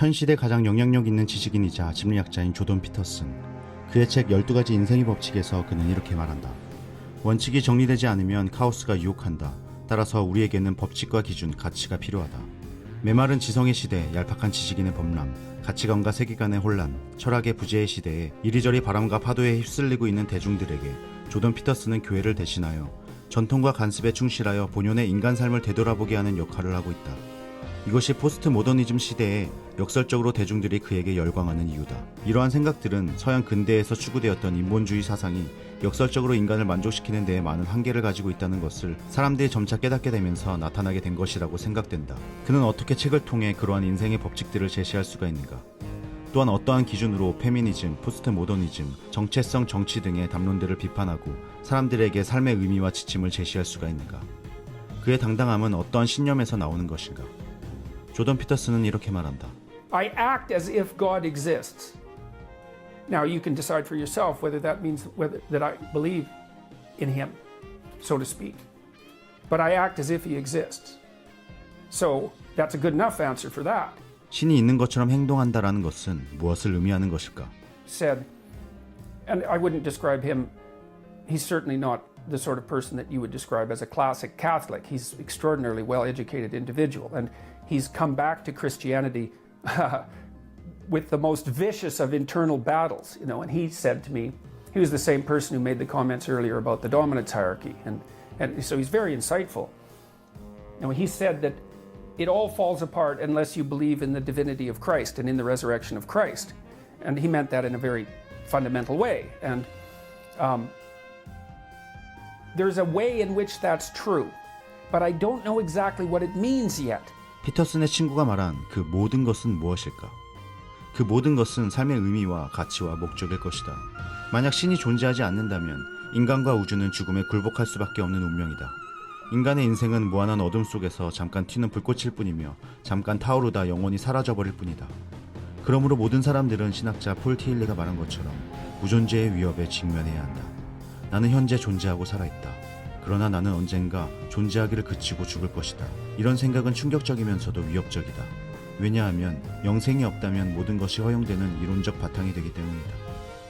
현 시대 가장 영향력 있는 지식인이자 심리학자인 조던 피터슨. 그의 책 12가지 인생의 법칙에서 그는 이렇게 말한다. 원칙이 정리되지 않으면 카오스가 유혹한다. 따라서 우리에게는 법칙과 기준, 가치가 필요하다. 메마른 지성의 시대, 얄팍한 지식인의 범람, 가치관과 세계관의 혼란, 철학의 부재의 시대에 이리저리 바람과 파도에 휩쓸리고 있는 대중들에게 조던 피터슨은 교회를 대신하여 전통과 간습에 충실하여 본연의 인간 삶을 되돌아보게 하는 역할을 하고 있다. 이것이 포스트 모더니즘 시대에 역설적으로 대중들이 그에게 열광하는 이유다. 이러한 생각들은 서양 근대에서 추구되었던 인본주의 사상이 역설적으로 인간을 만족시키는 데에 많은 한계를 가지고 있다는 것을 사람들이 점차 깨닫게 되면서 나타나게 된 것이라고 생각된다. 그는 어떻게 책을 통해 그러한 인생의 법칙들을 제시할 수가 있는가? 또한 어떠한 기준으로 페미니즘, 포스트 모더니즘, 정체성 정치 등의 담론들을 비판하고 사람들에게 삶의 의미와 지침을 제시할 수가 있는가? 그의 당당함은 어떠한 신념에서 나오는 것인가? 조던 피터슨은 이렇게 말한다. I act as if God exists. Now you can decide for yourself whether that means that I believe in him, so to speak. But I act as if he exists. So that's a good enough answer for that. 신이 있는 것처럼 행동한다라는 것은 무엇을 의미하는 것일까? Said, and I wouldn't describe him, he's certainly not the sort of person that you would describe as a classic Catholic. He's an extraordinarily well-educated individual, and he's come back to Christianity with the most vicious of internal battles, you know, and he said to me, he was the same person who made the comments earlier about the dominance hierarchy, and so he's very insightful. And he said that it all falls apart unless you believe in the divinity of Christ and in the resurrection of Christ. And he meant that in a very fundamental way. And there's a way in which that's true, but I don't know exactly what it means yet. 피터슨의 친구가 말한 그 모든 것은 무엇일까? 그 모든 것은 삶의 의미와 가치와 목적일 것이다. 만약 신이 존재하지 않는다면 인간과 우주는 죽음에 굴복할 수밖에 없는 운명이다. 인간의 인생은 무한한 어둠 속에서 잠깐 튀는 불꽃일 뿐이며 잠깐 타오르다 영원히 사라져버릴 뿐이다. 그러므로 모든 사람들은 신학자 폴 티일리가 말한 것처럼 무존재의 위협에 직면해야 한다. 나는 현재 존재하고 살아있다. 그러나 나는 언젠가 존재하기를 그치고 죽을 것이다. 이런 생각은 충격적이면서도 위협적이다. 왜냐하면 영생이 없다면 모든 것이 허용되는 이론적 바탕이 되기 때문이다.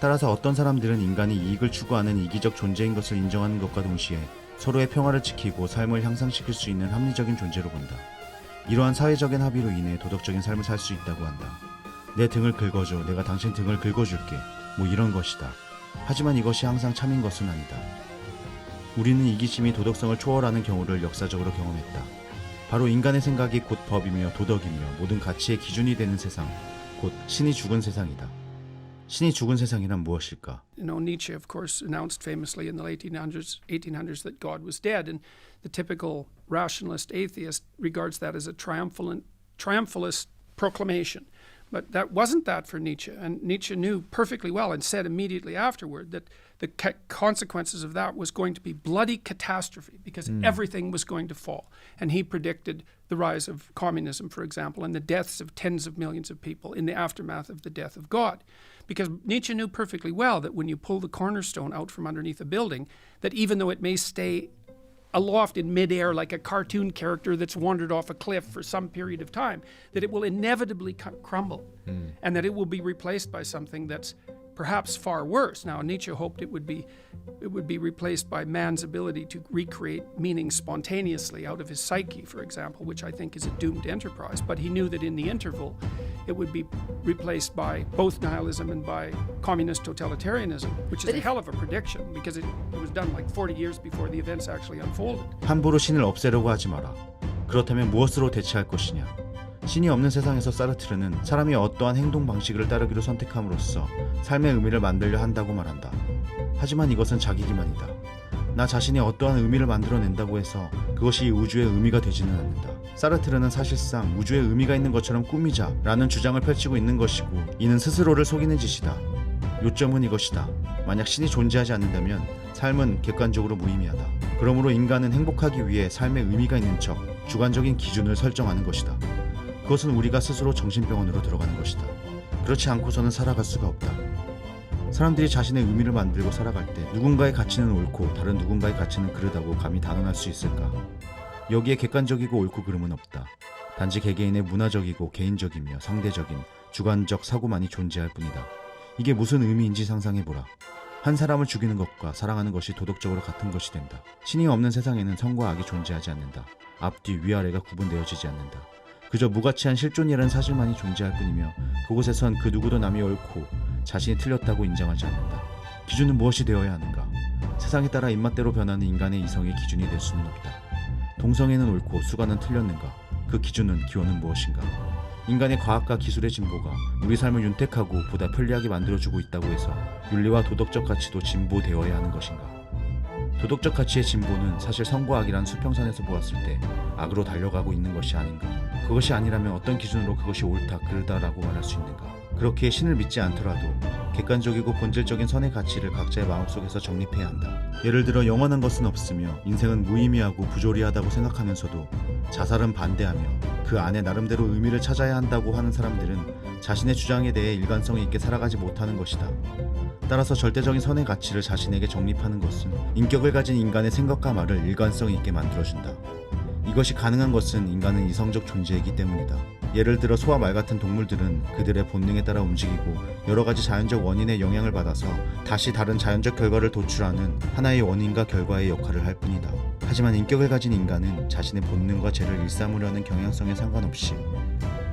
따라서 어떤 사람들은 인간이 이익을 추구하는 이기적 존재인 것을 인정하는 것과 동시에 서로의 평화를 지키고 삶을 향상시킬 수 있는 합리적인 존재로 본다. 이러한 사회적인 합의로 인해 도덕적인 삶을 살 수 있다고 한다. 내 등을 긁어줘, 내가 당신 등을 긁어줄게, 뭐 이런 것이다. 하지만 이것이 항상 참인 것은 아니다. 우리는 이기심이 도덕성을 초월하는 경우를 역사적으로 경험했다. 바로 인간의 생각이 곧 법이며 도덕이며 모든 가치의 기준이 되는 세상, 곧 신이 죽은 세상이다. 신이 죽은 세상이란 무엇일까? You know, Nietzsche, of course, announced famously in the late 1800s that God was dead, and the typical rationalist atheist regards that as a triumphalist proclamation. But that wasn't that for Nietzsche, and Nietzsche knew perfectly well and said immediately afterward that the consequences of that was going to be bloody catastrophe because everything was going to fall. And he predicted the rise of communism, for example, and the deaths of tens of millions of people in the aftermath of the death of God. Because Nietzsche knew perfectly well that when you pull the cornerstone out from underneath a building, that even though it may stay aloft in midair like a cartoon character that's wandered off a cliff for some period of time, that it will inevitably crumble and that it will be replaced by something that's perhaps far worse. Now, Nietzsche hoped it would be replaced by man's ability to recreate meaning spontaneously out of his psyche, for example, which I think is a doomed enterprise. But he knew that in the interval, it would be replaced by both nihilism and by communist totalitarianism, which is a hell of a prediction because it was done like 40 years before the events actually unfolded. 함부로 신을 없애려고 하지 마라. 그렇다면 무엇으로 대체할 것이냐? 신이 없는 세상에서 사르트르는 사람이 어떠한 행동 방식을 따르기로 선택함으로써 삶의 의미를 만들려 한다고 말한다. 하지만 이것은 자기 기만이다. 나 자신이 어떠한 의미를 만들어낸다고 해서 그것이 우주의 의미가 되지는 않는다. 사르트르는 사실상 우주의 의미가 있는 것처럼 꾸미자 라는 주장을 펼치고 있는 것이고 이는 스스로를 속이는 짓이다. 요점은 이것이다. 만약 신이 존재하지 않는다면 삶은 객관적으로 무의미하다. 그러므로 인간은 행복하기 위해 삶의 의미가 있는 척 주관적인 기준을 설정하는 것이다. 그것은 우리가 스스로 정신병원으로 들어가는 것이다. 그렇지 않고서는 살아갈 수가 없다. 사람들이 자신의 의미를 만들고 살아갈 때 누군가의 가치는 옳고 다른 누군가의 가치는 그르다고 감히 단언할 수 있을까? 여기에 객관적이고 옳고 그름은 없다. 단지 개개인의 문화적이고 개인적이며 상대적인 주관적 사고만이 존재할 뿐이다. 이게 무슨 의미인지 상상해보라. 한 사람을 죽이는 것과 사랑하는 것이 도덕적으로 같은 것이 된다. 신이 없는 세상에는 선과 악이 존재하지 않는다. 앞뒤 위아래가 구분되어지지 않는다. 그저 무가치한 실존이라는 사실만이 존재할 뿐이며 그곳에선 그 누구도 남이 옳고 자신이 틀렸다고 인정하지 않는다. 기준은 무엇이 되어야 하는가? 세상에 따라 입맛대로 변하는 인간의 이성의 기준이 될 수는 없다. 동성애는 옳고 수가는 틀렸는가? 그 기준은 기호는 무엇인가? 인간의 과학과 기술의 진보가 우리 삶을 윤택하고 보다 편리하게 만들어주고 있다고 해서 윤리와 도덕적 가치도 진보되어야 하는 것인가? 도덕적 가치의 진보는 사실 선과 악이란 수평선에서 보았을 때 악으로 달려가고 있는 것이 아닌가? 그것이 아니라면 어떤 기준으로 그것이 옳다, 그르다라고 말할 수 있는가? 그렇게 신을 믿지 않더라도 객관적이고 본질적인 선의 가치를 각자의 마음속에서 정립해야 한다. 예를 들어 영원한 것은 없으며 인생은 무의미하고 부조리하다고 생각하면서도 자살은 반대하며 그 안에 나름대로 의미를 찾아야 한다고 하는 사람들은 자신의 주장에 대해 일관성 있게 살아가지 못하는 것이다. 따라서 절대적인 선의 가치를 자신에게 정립하는 것은 인격을 가진 인간의 생각과 말을 일관성 있게 만들어준다. 이것이 가능한 것은 인간은 이성적 존재이기 때문이다. 예를 들어 소와 말 같은 동물들은 그들의 본능에 따라 움직이고 여러 가지 자연적 원인의 영향을 받아서 다시 다른 자연적 결과를 도출하는 하나의 원인과 결과의 역할을 할 뿐이다. 하지만 인격을 가진 인간은 자신의 본능과 죄를 일삼으려는 경향성에 상관없이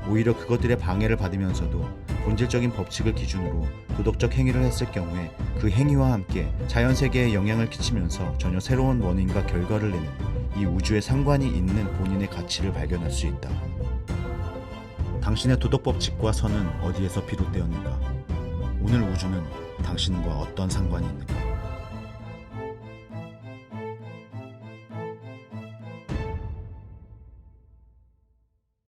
오히려 그것들의 방해를 받으면서도 본질적인 법칙을 기준으로 도덕적 행위를 했을 경우에 그 행위와 함께 자연 세계에 영향을 끼치면서 전혀 새로운 원인과 결과를 내는 이 우주에 상관이 있는 본인의 가치를 발견할 수 있다. 당신의 도덕 법칙과 선은 어디에서 비롯되었는가? 오늘 우주는 당신과 어떤 상관이 있는가?